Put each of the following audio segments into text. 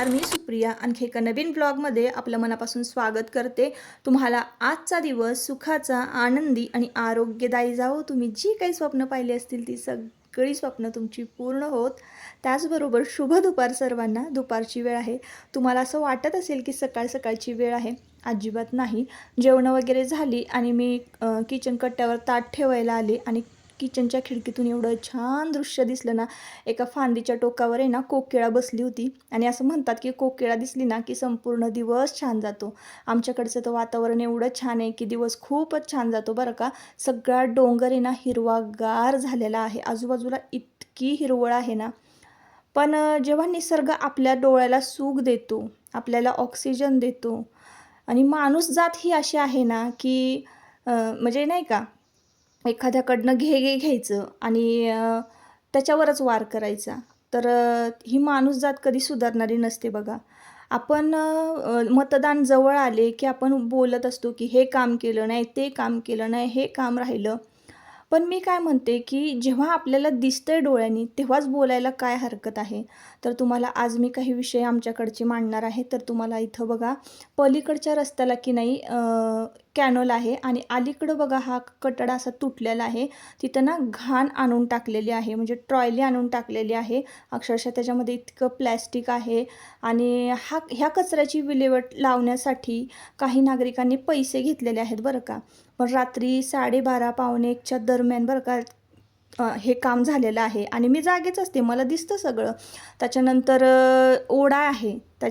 नमस्कार, मी सुप्रिया आणखी एका नवीन ब्लॉगमध्ये आपलं मनापासून स्वागत करते। तुम्हाला आजचा दिवस सुखाचा, आनंदी आणि आरोग्यदायी जावो। तुम्ही जी काही स्वप्न पाहिली असतील ती सगळी स्वप्न तुमची पूर्ण होत। त्याचबरोबर शुभ दुपार सर्वांना। दुपारची वेळ आहे। तुम्हाला असं वाटत असेल की सकाळची वेळ आहे, अजिबात नाही। जेवण वगैरे झाली आणि मी किचन कट्ट्यावर ताट ठेवायला आले आणि किचनच्या खिडकीतून एवढं छान दृश्य दिसलं ना। एका फांदीच्या टोकावर आहे ना कोकिळा बसली होती आणि असं म्हणतात की कोकिळा दिसली ना की संपूर्ण दिवस छान जातो। आमच्याकडचं तर वातावरण एवढं छान आहे की दिवस खूपच छान जातो बरं का। सगळा डोंगर आहे ना हिरवागार झालेला आहे, आजूबाजूला इतकी हिरवळ आहे ना। पण जेव्हा निसर्ग आपल्या डोळ्याला सुख देतो, आपल्याला ऑक्सिजन देतो आणि माणूस जात ही अशी आहे ना की म्हणजे नाही का, एखाद्याकडनं घ्यायचं आणि त्याच्यावरच वार करायचा। तर ही माणूस जात कधी सुधारणारी नसते बघा। आपण मतदान जवळ आले की आपण बोलत असतो की हे काम केलं नाही, ते काम केलं नाही, हे काम राहिलं। पण मी काय म्हणते की जेव्हा आपल्याला दिसतंय डोळ्यांनी तेव्हाच बोलायला काय हरकत आहे। तर तुम्हाला आज मी काही विषय आमच्याकडचे मांडणार आहे। तर तुम्हाला इथं बघा, पलीकडच्या रस्त्याला की नाही कॅनल आहे आणि अलीकडं बघा हा कटडा असा तुटलेला आहे। तिथं ना घाण आणून टाकलेली आहे, म्हणजे ट्रॉयली आणून टाकलेली आहे। अक्षरशः त्याच्यामध्ये इतकं प्लॅस्टिक आहे आणि ह्या कचऱ्याची विल्हेवाट लावण्यासाठी काही नागरिकांनी पैसे घेतलेले आहेत बरं का। पण रात्री 12:30 पावणे 1च्या दरम्यान बरं का हे काम झालेलं आहे आणि मी जागेच असते, मला दिसतं सगळं। त्याच्यानंतर ओढा आहे, त्या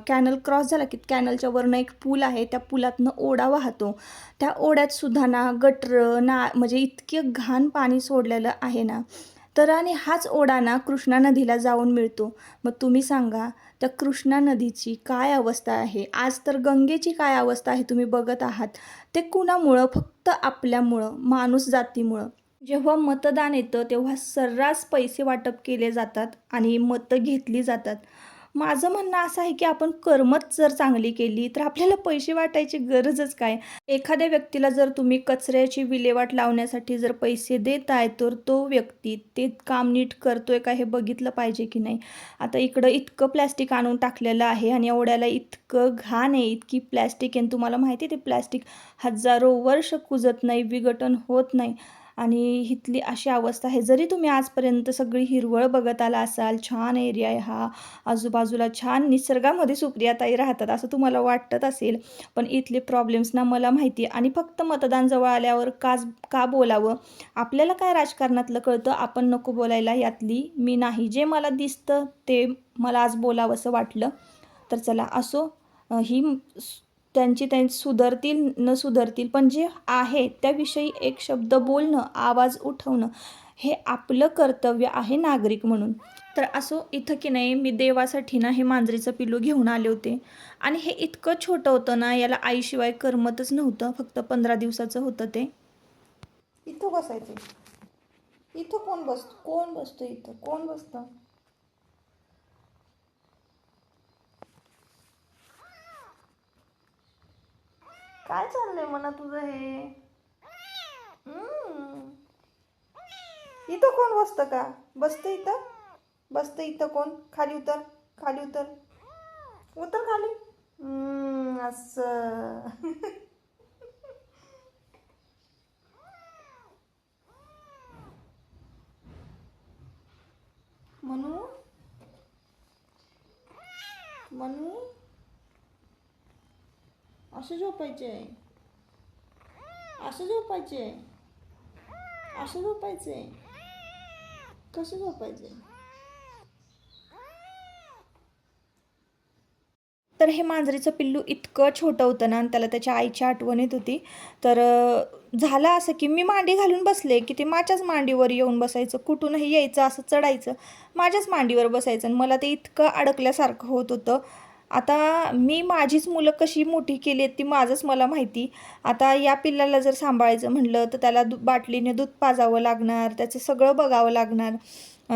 कॅनल क्रॉस झाला की कॅनलच्या वरनं एक पूल आहे, त्या पुलातनं ओढा वाहतो। त्या ओढ्यात सुद्धा ना गटर ना म्हणजे इतके घाण पाणी सोडलेलं आहे ना। तर आणि हाच ओढा ना कृष्णा नदीला जाऊन मिळतो। मग तुम्ही सांगा त्या कृष्णा नदीची काय अवस्था आहे, आज तर गंगेची काय अवस्था आहे तुम्ही बघत आहात। ते कुणामुळं? फक्त आपल्यामुळं, माणूस जातीमुळं। जेव्हा मतदान येतं तेव्हा सर्रास पैसे वाटप केले जातात आणि मतं घेतली जातात। माझं म्हणणं असं आहे की आपण कर्मच जर चांगली केली तर आपल्याला पैसे वाटायची गरजच काय। एखाद्या व्यक्तीला जर तुम्ही कचऱ्याची विल्हेवाट लावण्यासाठी जर पैसे देताय तर तो व्यक्ती ते काम नीट करतोय का हे बघितलं पाहिजे की नाही। आता इकडं इतकं प्लॅस्टिक आणून टाकलेलं आहे आणि एवढ्याला इतकं घाण आहे, इतकी प्लॅस्टिक आहे। आणि तुम्हाला माहिती आहे ते प्लॅस्टिक हजारो वर्ष कुजत नाही, विघटन होत नाही आणि इथली अशी अवस्था आहे। जरी तुम्ही आजपर्यंत सगळी हिरवळ बघत आला असाल, छान एरिया आहे हा, आजूबाजूला छान निसर्गामध्ये सुप्रियाताई राहतात असं तुम्हाला वाटत असेल, पण इथले प्रॉब्लेम्स ना मला माहिती आहे। आणि फक्त मतदान जवळ आल्यावर का बोलावं? आपल्याला काय राजकारणातलं कळतं, आपण नको बोलायला यातली मी नाही। जे मला दिसतं ते मला आज बोलावंसं वाटलं। तर चला असो, ही त्यांची सुधरतील न सुधरतील, पण जे आहे त्याविषयी एक शब्द बोलणं, आवाज उठवणं हे आपलं कर्तव्य आहे नागरिक म्हणून। तर असो, इथं की नाही मी देवासाठी ना हे मांजरीचं पिल्लू घेऊन आले होते आणि हे इतकं छोटं होतं ना, याला आईशिवाय करमतच नव्हतं। फक्त 15 दिवसाचं होतं ते। इथं बसायचं, इथं कोण बसतं इथं कोण बसतं? काय चाललंय म्हणा तुझं हे? इथं कोण बसतं का? बसतं इथं कोण? खाली उतर, खाली उतर, उतर खाली। असं म्हणू म्हणू असं झोपायचे, असं झोपायचे, असं झोपायचे, कसं झोपायचे? तर हे मांजरीचं पिल्लू इतकं छोटं होतं ना आणि त्याला त्याच्या आईची आठवण येत होती। तर झालं असं की मी मांडी घालून बसले की ते माझ्याच मांडीवर येऊन बसायचं, कुठूनही यायचं, असं चढायचं, माझ्याच मांडीवर बसायचं आणि मला ते इतकं अडकल्यासारखं होत होतं। आता मी माझीच मुलं कशी मोठी केली आहेत ती माझंच मला माहिती। आता या पिल्लाला जर सांभाळायचं म्हटलं तर त्याला बाटलीने दूध पाजावं लागणार, त्याचं सगळं बघावं लागणार।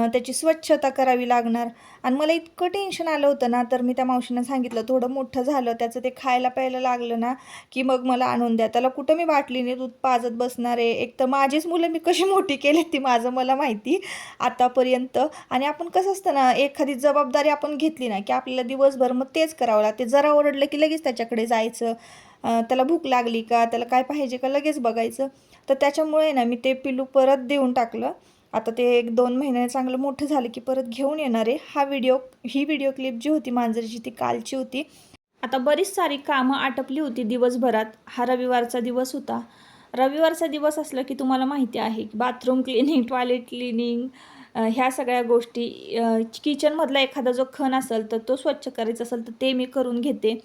त्याची स्वच्छता करावी लागणार. आणि मला इतकं टेन्शन आलं होतं ना, तर मी त्या मावशींना सांगितलं, थोडं मोठं झालं त्याचं ते खायला प्यायला लागलं ना की मग मला आणून द्या. त्याला कुठं मी बाटलीने दूध पाजत बसणार आहे. एक तर माझीच मुलं मी कशी मोठी केली ती माझं मला माहिती आतापर्यंत. आणि आपण कसं असतं ना, एखादी जबाबदारी आपण घेतली ना की आपल्याला दिवसभर मग तेच करावं लागते. जरा ओरडलं की लगेच त्याच्याकडे जायचं, त्याला भूक लागली का, त्याला काय पाहिजे का लगेच बघायचं. तर त्याच्यामुळे ना मी ते पिल्लू परत देऊन टाकलं. आता ते 1-2 महिन्याने चांगलं मोठं झालं की परत घेऊन येणार आहे. ही व्हिडिओ क्लिप जी होती मांजरीची ती कालची होती. आता बरीच सारी कामं आटपली होती दिवसभरात. हा रविवारचा दिवस होता. रविवारचा दिवस असला की तुम्हाला माहिती आहे की बाथरूम क्लिनिंग, टॉयलेट क्लिनिंग, ह्या सगळ्या गोष्टी, किचनमधला एखादा जो खण असेल तर तो स्वच्छ करायचा असेल तर ते मी करून घेते.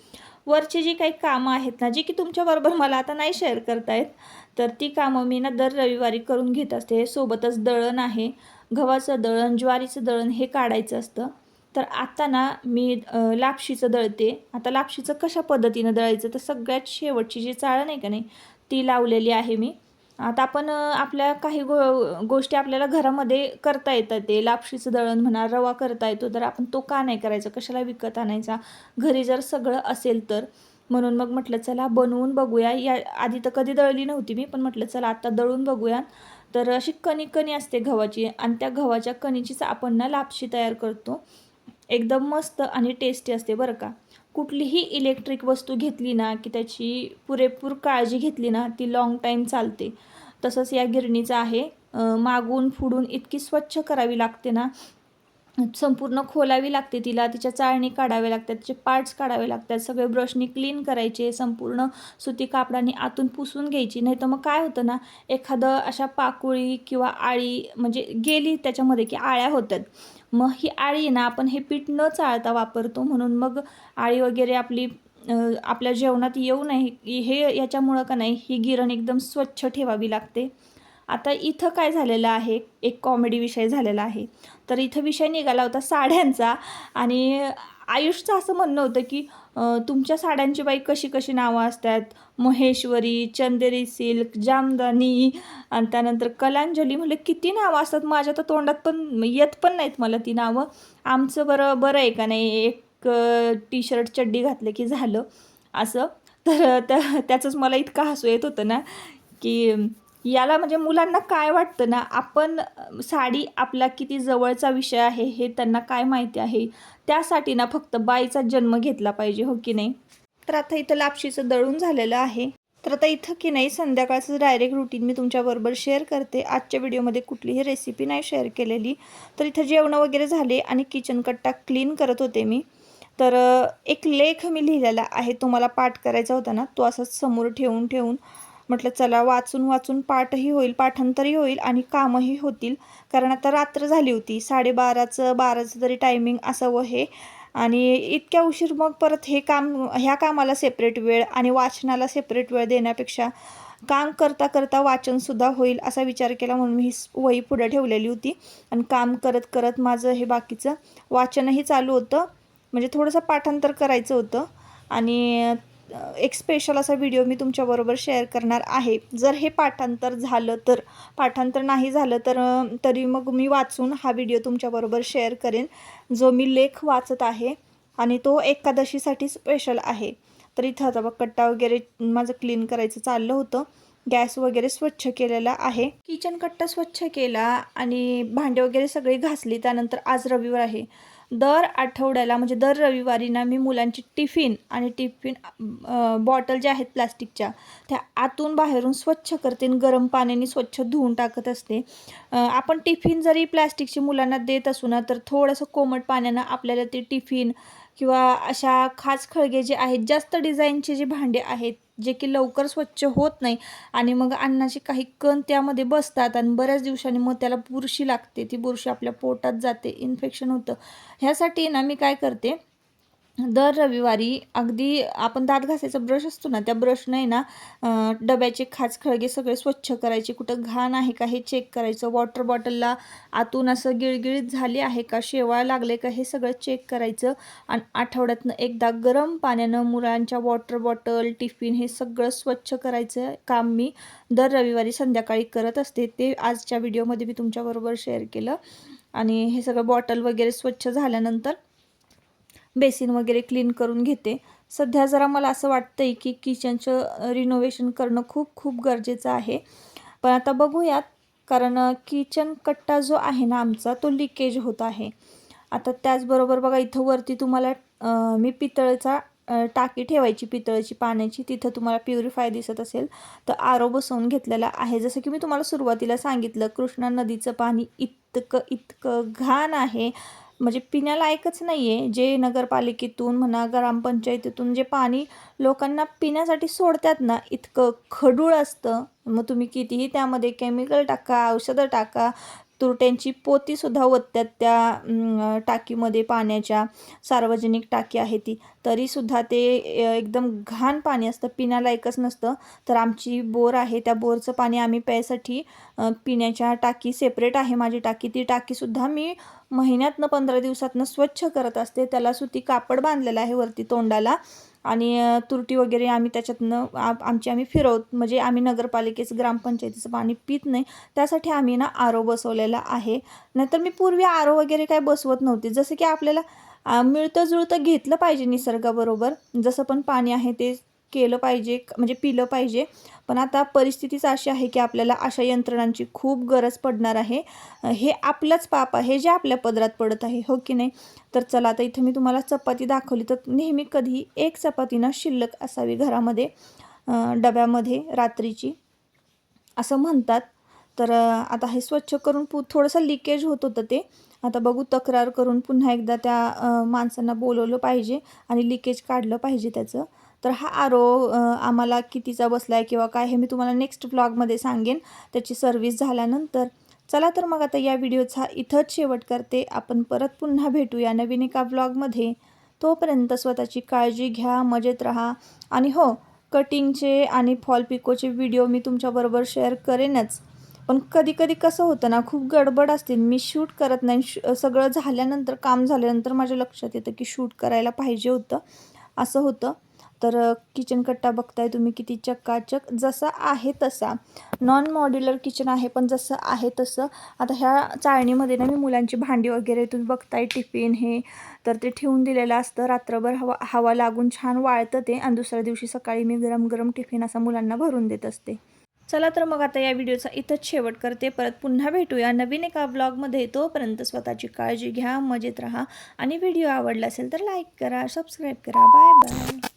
वरची जी काही कामं आहेत ना, जी की तुमच्याबरोबर मला आता नाही शेअर करता येत, तर ती कामं मी ना दर रविवारी करून घेत असते. सोबतच दळण आहे, गव्हाचं दळण, ज्वारीचं दळण हे काढायचं असतं. तर आता ना मी लापशीचं दळते. आता लापशीचं कशा पद्धतीनं दळायचं, तर सगळ्यात शेवटची जी चाळण आहे का नाही, ती लावलेली आहे मी. आता आपण आपल्या काही गोष्टी आपल्याला घरामध्ये करता येतात. ते लापशीचं दळण म्हणा, रवा करता येतो, तर आपण तो का नाही करायचा, कशाला विकत आणायचा, घरी जर सगळं असेल तर. म्हणून मग म्हटलं चला बनवून बघूया. या आधी तर कधी दळली नव्हती मी, पण म्हटलं चला आता दळून बघूया. तर अशी कणी असते गव्हाची, आणि त्या गव्हाच्या कणीचीच आपण ना लापशी तयार करतो. एकदम मस्त आणि टेस्टी असते बरं का. कुठलीही इलेक्ट्रिक वस्तू घेतली ना की त्याची पुरेपूर काळजी घेतली ना ती लाँग टाईम चालते. तसंच या गिरणीचं आहे. मागून पुढून इतकी स्वच्छ करावी लागते ना, संपूर्ण खोलावी लागते तिला, तिच्या चाळणी काढाव्या लागतात, तिचे पार्ट्स काढावे लागतात, सगळे ब्रशनी क्लीन करायचे, संपूर्ण सुती कापडाने आतून पुसून घ्यायची. नाही तर मग काय होतं ना, एखादं अशा पाकोळी किंवा आळी म्हणजे गेली त्याच्यामध्ये की आळ्या होतात. मग ही आळी ना आपण हे पीठ न चाळता वापरतो, म्हणून मग आळी वगैरे आपल्या जेवणात येऊ नये हे याच्यामुळं का नाही ही गिरण एकदम स्वच्छ ठेवावी लागते. आता इथं काय झालेलं आहे, एक कॉमेडी विषय झालेला आहे. तर इथं विषय निघाला होता साड्यांचा, आणि आयुषचं असं म्हणणं होतं की तुमच्या साड्यांची बाई कशी कशी नावं असतात, महेश्वरी, चंदेरी सिल्क, जामदानी, आणि त्यानंतर कलांजली. म्हणलं किती नावं असतात, माझ्या तर तोंडात पण येत पण नाहीत मला ती नावं. आमचं बरं बरं आहे का नाही, एक टी शर्ट चड्डी घातलं की झालं असं. तर त्याचंच मला इतकं हसू येत होतं ना की याला म्हणजे मुलांना काय वाटतं ना, आपण साडी आपला किती जवळचा विषय आहे हे त्यांना काय माहिती आहे. त्यासाठी ना फक्त बाईचा जन्म घेतला पाहिजे, हो की नाही. तर आता इथं लापशीचं दळून झालेलं आहे. तर आता इथं की नाही संध्याकाळचं डायरेक्ट रुटीन मी तुमच्याबरोबर शेअर करते. आजच्या व्हिडिओमध्ये कुठलीही रेसिपी नाही शेअर केलेली. तर इथं जेवणं वगैरे झाले आणि किचन कट्टा क्लीन करत होते मी. तर एक लेख मी लिहिलेला आहे, तो मला पाठ करायचा होता ना, तो असाच समोर ठेवून म्हटलं चला वाचून वाचून पाठही होईल, पाठांतरही होईल आणि कामही होतील. कारण आता रात्र झाली होती, 12:30 तरी टायमिंग असावं हे. आणि इतक्या उशीर मग परत ह्या कामाला सेपरेट वेळ आणि वाचनाला सेपरेट वेळ देण्यापेक्षा काम करता करता वाचनसुद्धा होईल असा विचार केला, म्हणून मी ही वही पुढे ठेवलेली होती. आणि काम करत करत माझं हे बाकीचं वाचनही चालू होतं, म्हणजे थोडंसं पाठांतर करायचं होतं. आणि एक स्पेशल असा व्हिडिओ मी तुमच्याबरोबर शेअर करणार आहे. जर हे पाठांतर झालं तर, पाठांतर नाही झालं तर तरी मग मी वाचून हा व्हिडिओ तुमच्याबरोबर शेअर करेन, जो मी लेख वाचत आहे. आणि तो एकादशीसाठी स्पेशल आहे. तर इथं आता बघ कट्टा वगैरे माझं क्लीन करायचं चाललं होतं. गॅस वगैरे स्वच्छ केलेला आहे, किचन कट्टा स्वच्छ केला आणि भांडे वगैरे सगळे घासली. त्यानंतर आज रविवार आहे. दर आठवड्याला म्हणजे दर रविवारी ना मी मुलांची टिफिन बॉटल ज्या आहेत प्लास्टिकच्या, त्या आतून बाहेरून स्वच्छ करते आणि गरम पाण्याने स्वच्छ धुवून टाकत असते. आपण टिफिन जरी प्लास्टिकची मुलांना देत असू ना, तर थोडंसं कोमट पाण्यानं आपल्याला ते टिफिन किंवा अशा खास खळगे जे आहेत, जास्त डिझाईनचे जे भांडे आहेत जे की लवकर स्वच्छ होत नाही आणि मग अन्नाचे काही कण त्यामध्ये बसतात आणि बऱ्याच दिवसांनी मग त्याला बुरशी लागते, ती बुरशी आपल्या पोटात जाते, इन्फेक्शन होतं. ह्यासाठी ना मी काय करते, दर रविवारी अगदी आपण दात घासायचा ब्रश असतो ना, त्या ब्रशने ना डब्याचे खाचखळगे सगळे स्वच्छ करायचे, कुठं घाण आहे का हे चेक करायचं, वॉटर बॉटलला आतून असं गिळगिळीत झाली आहे का, शेवाळ लागले का, हे सगळं चेक करायचं. आणि आठवड्यातनं एकदा गरम पाण्यानं मुलांच्या वॉटर बॉटल, टिफिन हे सगळं स्वच्छ करायचं काम मी दर रविवारी संध्याकाळी करत असते. ते आजच्या व्हिडिओमध्ये मी तुमच्याबरोबर शेअर केलं. आणि हे सगळं बॉटल वगैरे स्वच्छ झाल्यानंतर बेसिन वगैरे क्लीन करून घेते. सध्या जरा मला असं वाटतंय की किचनचं रिनोव्हेशन करणं खूप खूप गरजेचं आहे. पण आता बघूयात, कारण किचन कट्टा जो आहे ना आमचा, तो लिकेज होत आहे. आता त्याचबरोबर बघा, इथं वरती तुम्हाला मी पितळेचा टाकी ठेवायची, पितळेची पाण्याची, तिथं तुम्हाला प्युरिफाय दिसत असेल तर आरो बसवून घेतलेला आहे. जसं की मी तुम्हाला सुरुवातीला सांगितलं, कृष्णा नदीचं पाणी इतकं इतकं घाण आहे, म्हणजे पिण्यालायकच नाही आहे. जे नगरपालिकेतून म्हणा, ग्रामपंचायतीतून जे पाणी लोकांना पिण्यासाठी सोडतात ना, इतकं खडूळ असतं. मग तुम्ही कितीही त्यामध्ये केमिकल टाका, औषधं टाका, तुरट्यांची पोतीसुद्धा ओततात त्या टाकीमध्ये पाण्याच्या. सार्वजनिक टाकी आहे ती, तरीसुद्धा ते एकदम घाण पाणी असतं, पिण्यालायकच नसतं. तर आमची बोर आहे, त्या बोरचं पाणी आम्ही प्यायसाठी पिण्याच्या टाकी सेपरेट आहे माझी टाकी. ती टाकीसुद्धा मी महिन्यातनं 15 दिवसातनं स्वच्छ करत असते. त्याला सुती कापड बांधलेलं आहे वरती तोंडाला, आणि तुरटी वगैरे आम्ही त्याच्यातनं आम्ही फिरवत, म्हणजे आम्ही नगरपालिकेचं, ग्रामपंचायतीचं पाणी पित नाही. त्यासाठी आम्ही ना आरो बसवलेला आहे. नाहीतर मी पूर्वी आरो वगैरे काय बसवत नव्हते. जसं की आपल्याला मिळतं जुळतं घेतलं पाहिजे निसर्गाबरोबर, जसं पण पाणी आहे ते केलं पाहिजे, म्हणजे पिलं पाहिजे. पण आता परिस्थितीच अशी आहे की आपल्याला अशा यंत्रणांची खूप गरज पडणार आहे. हे आपलंच पाप आहे जे आपल्या पदरात पडत आहे, हो की नाही? तर चला, आता इथं मी तुम्हाला चपाती दाखवली, तर नेहमी कधी एक चपाती ना शिल्लक असावी घरामध्ये, डब्यामध्ये रात्रीची, असं म्हणतात. तर आता हे स्वच्छ करून थोडंसं लिकेज होत होतं ते. आता बघू, तक्रार करून पुन्हा एकदा त्या माणसांना बोलवलं पाहिजे आणि लिकेज काढलं पाहिजे त्याचं. तर हा आरो आम्हाला कितीचा बसला आहे किंवा काय, हे मी तुम्हाला नेक्स्ट व्लॉगमध्ये सांगेन, त्याची सर्व्हिस झाल्यानंतर. चला तर मग आता या व्हिडिओचा इथंच शेवट करते. आपण परत पुन्हा भेटूया नवीन एका व्लॉगमध्ये. तोपर्यंत स्वतःची काळजी घ्या, मजेत राहा. आणि हो, कटिंगचे आणि फॉल पिकोचे व्हिडिओ मी तुमच्याबरोबर शेअर करेनच. पण कधी कधी कसं होतं ना, खूप गडबड असते, मी शूट करत नाही. सगळं झाल्यानंतर, काम झाल्यानंतर माझ्या लक्षात येतं की शूट करायला पाहिजे होतं, असं होतं. तर किचन कट्टा बघताय तुम्ही किती चकाचक, जसा आहे तसा. नॉन मॉड्युलर किचन आहे, पण जसं आहे तसं. आता ह्या चाळणीमध्ये ना मी मुलांची भांडी वगैरे तुम्ही बघताय, टिफिन हे, तर ते ठेवून दिलेलं असतं. रात्रभर हवा हवा लागून छान वाळतं ते, आणि दुसऱ्या दिवशी सकाळी मी गरम गरम टिफिन असा मुलांना भरून देत असते. चला तर मग आता या व्हिडिओचा इथंच शेवट करते. परत पुन्हा भेटूया नवीन एका व्लॉगमध्ये. तोपर्यंत स्वतःची काळजी घ्या, मजेत राहा, आणि व्हिडिओ आवडला असेल तर लाईक करा, सबस्क्राईब करा. Bye bye.